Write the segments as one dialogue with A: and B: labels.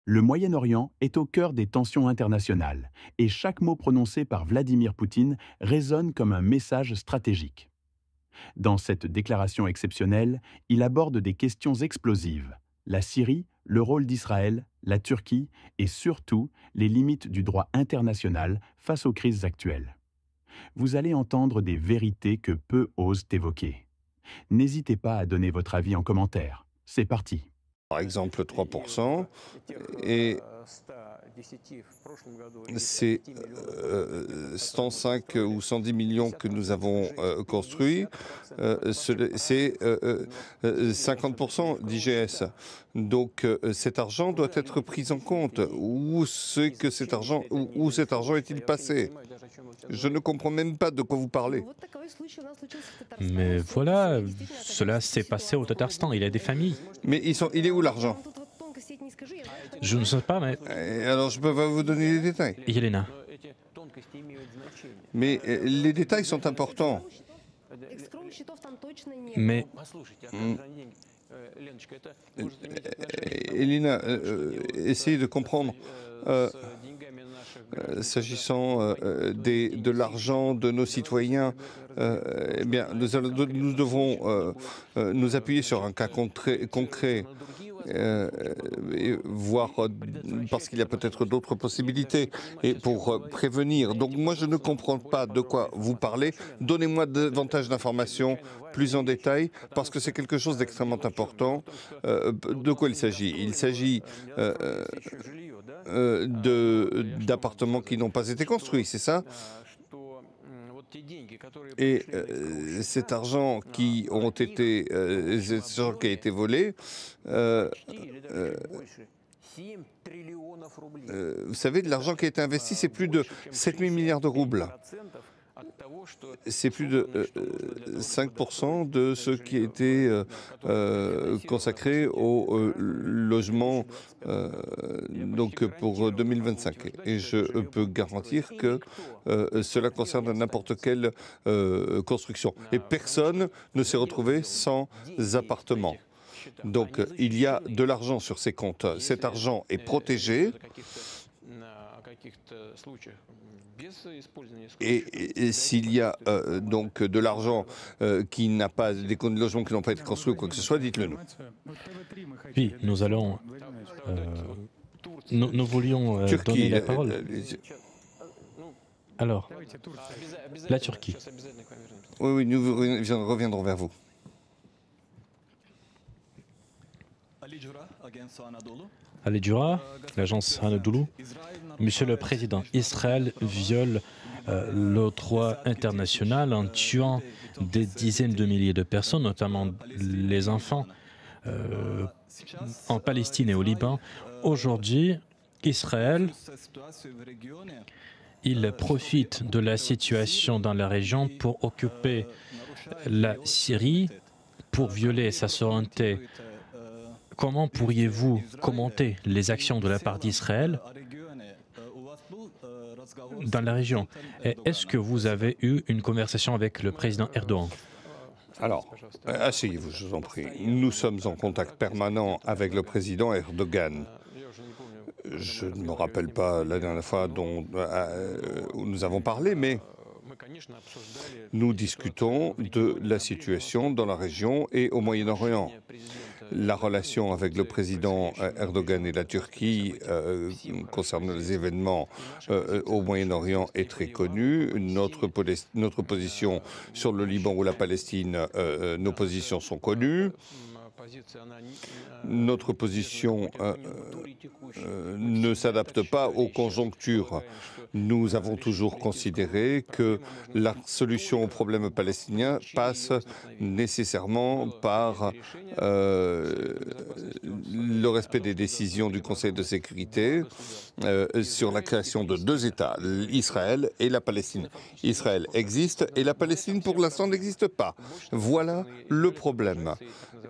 A: Le Moyen-Orient est au cœur des tensions internationales et chaque mot prononcé par Vladimir Poutine résonne comme un message stratégique. Dans cette déclaration exceptionnelle, il aborde des questions explosives: la Syrie, le rôle d'Israël, la Turquie et surtout les limites du droit international face aux crises actuelles. Vous allez entendre des vérités que peu osent évoquer. N'hésitez pas à donner votre avis en commentaire. C'est parti.
B: Par exemple 3%, et c'est 105 ou 110 millions que nous avons construits, c'est 50% d'IGS. Donc cet argent doit être pris en compte. Où cet argent est-il passé? Je ne comprends même pas de quoi vous parlez.
C: Mais voilà, cela s'est passé au Tatarstan. Il y a des familles.
B: Mais il est où l'argent?
C: Je ne sais pas, mais
B: Alors je peux pas vous donner les détails.
C: Yelena,
B: Mais les détails sont importants.
C: mais
B: Mm. Elina, essayez de comprendre. Euh, S'agissant de l'argent de nos citoyens, eh bien, nous devrons nous appuyer sur un cas concret et voir, parce qu'il y a peut-être d'autres possibilités, et pour prévenir. Donc moi, je ne comprends pas de quoi vous parlez. Donnez-moi davantage d'informations, plus en détail, parce que c'est quelque chose d'extrêmement important. De quoi il s'agit? Il s'agit d'appartements qui n'ont pas été construits, c'est ça? Et cet argent cet argent qui a été volé, vous savez, de l'argent qui a été investi, c'est plus de 7 000 milliards de roubles. C'est plus de 5% de ce qui a été consacré au logement donc pour 2025. Et je peux garantir que cela concerne n'importe quelle construction. Et personne ne s'est retrouvé sans appartement. Donc il y a de l'argent sur ces comptes. Cet argent est protégé. Et s'il y a donc de l'argent qui n'a pas, des logements qui n'ont pas été construits ou quoi que ce soit, dites-le nous.
C: oui, nous allons, nous voulions donner
B: Turquie,
C: la parole. Alors, la Turquie.
B: oui, nous reviendrons vers vous.
C: Ali Dura, l'agence Anadolu. Monsieur le Président, Israël viole le droit international en tuant des dizaines de milliers de personnes, notamment les enfants, en Palestine et au Liban. Aujourd'hui, Israël, il profite de la situation dans la région pour occuper la Syrie, pour violer sa souveraineté. Comment pourriez-vous commenter les actions de la part d'Israël dans la région? Et est-ce que vous avez eu une conversation avec le président Erdogan?
B: Alors, asseyez-vous, je vous en prie. Nous sommes en contact permanent avec le président Erdogan. Je ne me rappelle pas la dernière fois où nous avons parlé, mais nous discutons de la situation dans la région et au Moyen-Orient. La relation avec le président Erdogan et la Turquie concernant les événements au Moyen-Orient est très connue. Notre position sur le Liban ou la Palestine, nos positions sont connues. Notre position ne s'adapte pas aux conjonctures. Nous avons toujours considéré que la solution au problème palestinien passe nécessairement par le respect des décisions du Conseil de sécurité sur la création de deux États, Israël et la Palestine. Israël existe et la Palestine, pour l'instant, n'existe pas. Voilà le problème.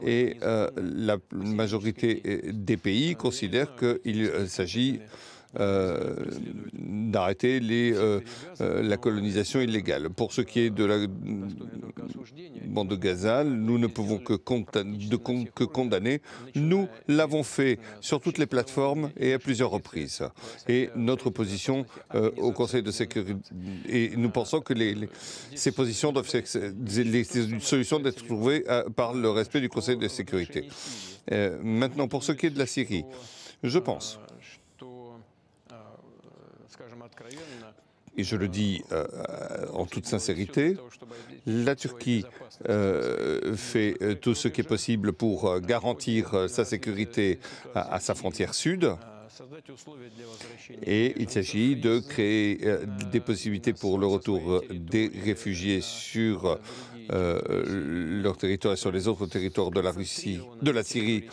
B: Et la majorité des pays considèrent qu'il s'agit d'arrêter la colonisation illégale. Pour ce qui est de la bande de Gaza, nous ne pouvons que condamner. Nous l'avons fait sur toutes les plateformes et à plusieurs reprises. Et notre position au Conseil de sécurité, et nous pensons que ces positions doivent les solutions doivent être trouvées par le respect du Conseil de sécurité. Maintenant, pour ce qui est de la Syrie, je pense, et je le dis en toute sincérité, la Turquie fait tout ce qui est possible pour garantir sa sécurité à sa frontière sud. Et il s'agit de créer des possibilités pour le retour des réfugiés sur leur territoire et sur les autres territoires de la Russie, de la Syrie,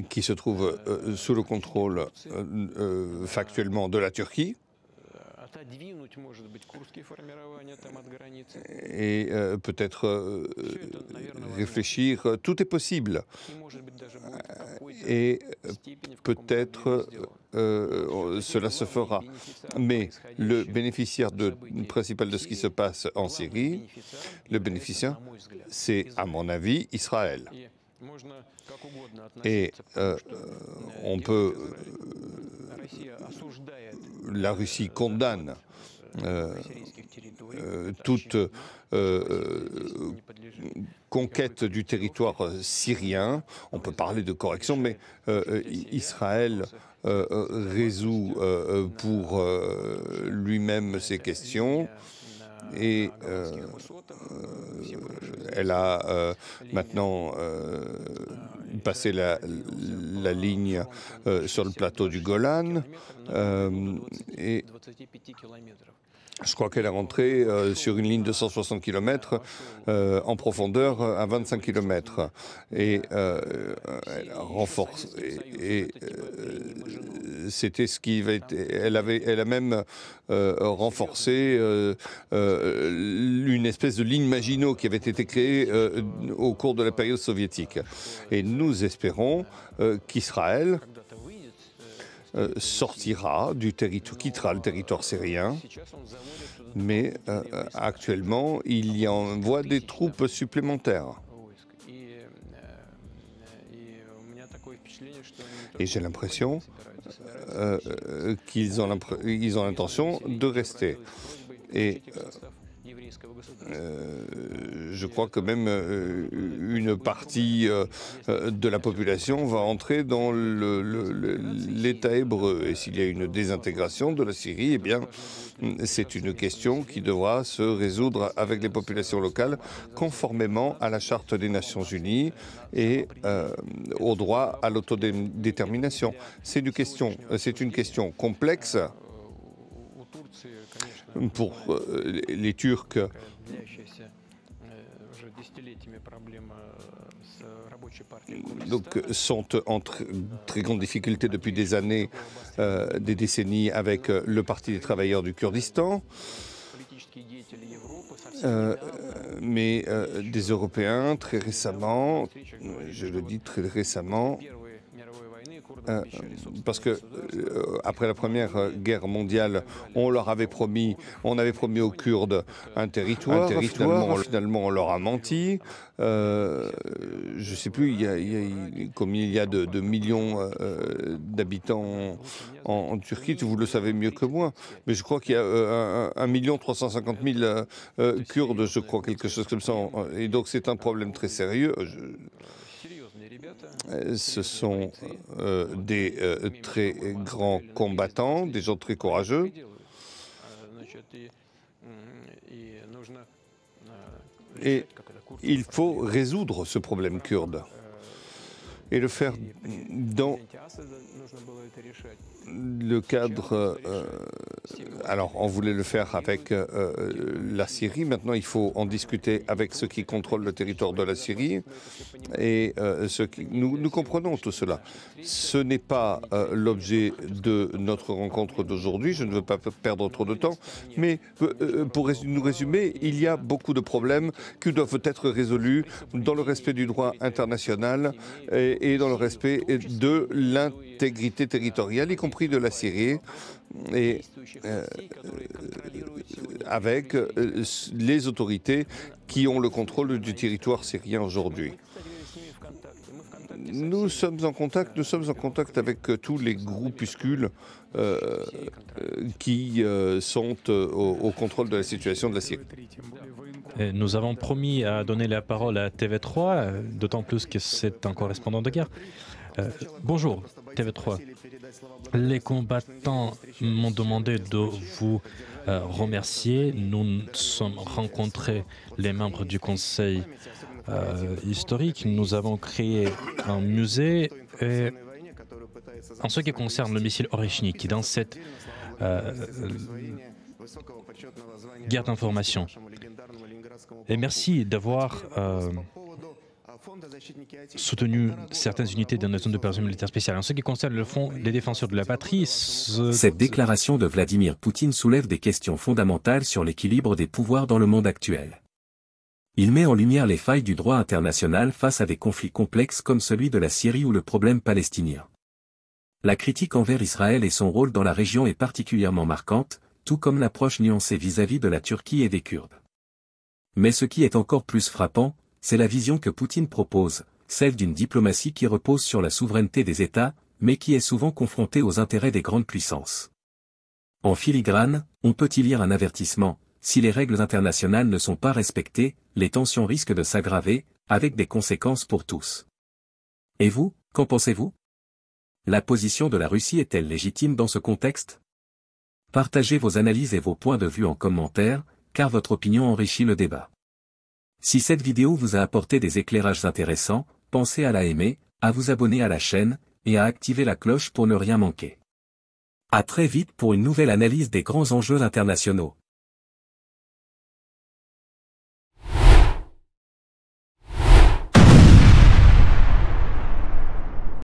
B: qui se trouvent sous le contrôle factuellement de la Turquie. Et peut-être réfléchir, tout est possible. Et peut-être cela se fera. Mais le bénéficiaire principal de ce qui se passe en Syrie, le bénéficiaire, c'est, à mon avis, Israël. Et on peut... La Russie condamne toute conquête du territoire syrien. On peut parler de correction, mais Israël résout pour lui-même ces questions. Et elle a maintenant passé la ligne sur le plateau du Golan. Et je crois qu'elle est rentrée sur une ligne de 160 km en profondeur à 25 km. Et elle a renforcé. C'était ce qui avait été. Elle a même renforcé une espèce de ligne Maginot qui avait été créée au cours de la période soviétique. Et nous espérons qu'Israël sortira du territoire, quittera le territoire syrien, mais actuellement, il y envoie des troupes supplémentaires. Et j'ai l'impression qu'ils ont l'intention de rester. Et je crois que même une partie de la population va entrer dans l'État hébreu. Et s'il y a une désintégration de la Syrie, eh bien, c'est une question qui devra se résoudre avec les populations locales, conformément à la Charte des Nations Unies et au droit à l'autodétermination. C'est une question complexe. Pour les Turcs, donc, sont en très grande difficulté depuis des années, des décennies, avec le Parti des travailleurs du Kurdistan. Mais des Européens, très récemment, je le dis très récemment, parce que après la Première Guerre mondiale, on avait promis aux Kurdes un territoire. Finalement, on leur a menti. Je ne sais plus, combien il y a de millions d'habitants en Turquie. Vous le savez mieux que moi. Mais je crois qu'il y a 1 350 000 Kurdes, je crois, quelque chose comme ça. Et donc c'est un problème très sérieux. Ce sont des très grands combattants, des gens très courageux. Et il faut résoudre ce problème kurde et le faire dans le cadre... alors, on voulait le faire avec la Syrie. Maintenant, il faut en discuter avec ceux qui contrôlent le territoire de la Syrie. Et nous comprenons tout cela. Ce n'est pas l'objet de notre rencontre d'aujourd'hui. Je ne veux pas perdre trop de temps. Mais pour nous résumer, il y a beaucoup de problèmes qui doivent être résolus dans le respect du droit international et et dans le respect de l'intégrité territoriale, y compris de la Syrie, et avec les autorités qui ont le contrôle du territoire syrien aujourd'hui. Nous sommes en contact avec tous les groupuscules qui sont au contrôle de la situation de la Syrie.
C: Et nous avons promis à donner la parole à TV3, d'autant plus que c'est un correspondant de guerre. Bonjour, TV3. Les combattants m'ont demandé de vous remercier. Nous sommes rencontrés les membres du Conseil historique. Nous avons créé un musée. Et en ce qui concerne le missile Oreshnik, dans cette guerre d'information, et merci d'avoir soutenu certaines unités dans la zone d'opération militaire spéciale. En ce qui concerne le fond, les défenseurs de la patrie...
D: Cette déclaration de Vladimir Poutine soulève des questions fondamentales sur l'équilibre des pouvoirs dans le monde actuel. Il met en lumière les failles du droit international face à des conflits complexes comme celui de la Syrie ou le problème palestinien. La critique envers Israël et son rôle dans la région est particulièrement marquante, tout comme l'approche nuancée vis-à-vis de la Turquie et des Kurdes. Mais ce qui est encore plus frappant, c'est la vision que Poutine propose, celle d'une diplomatie qui repose sur la souveraineté des États, mais qui est souvent confrontée aux intérêts des grandes puissances. En filigrane, on peut y lire un avertissement: si les règles internationales ne sont pas respectées, les tensions risquent de s'aggraver, avec des conséquences pour tous. Et vous, qu'en pensez-vous? La position de la Russie est-elle légitime dans ce contexte? Partagez vos analyses et vos points de vue en commentaire, car votre opinion enrichit le débat. Si cette vidéo vous a apporté des éclairages intéressants, pensez à la aimer, à vous abonner à la chaîne, et à activer la cloche pour ne rien manquer. À très vite pour une nouvelle analyse des grands enjeux internationaux.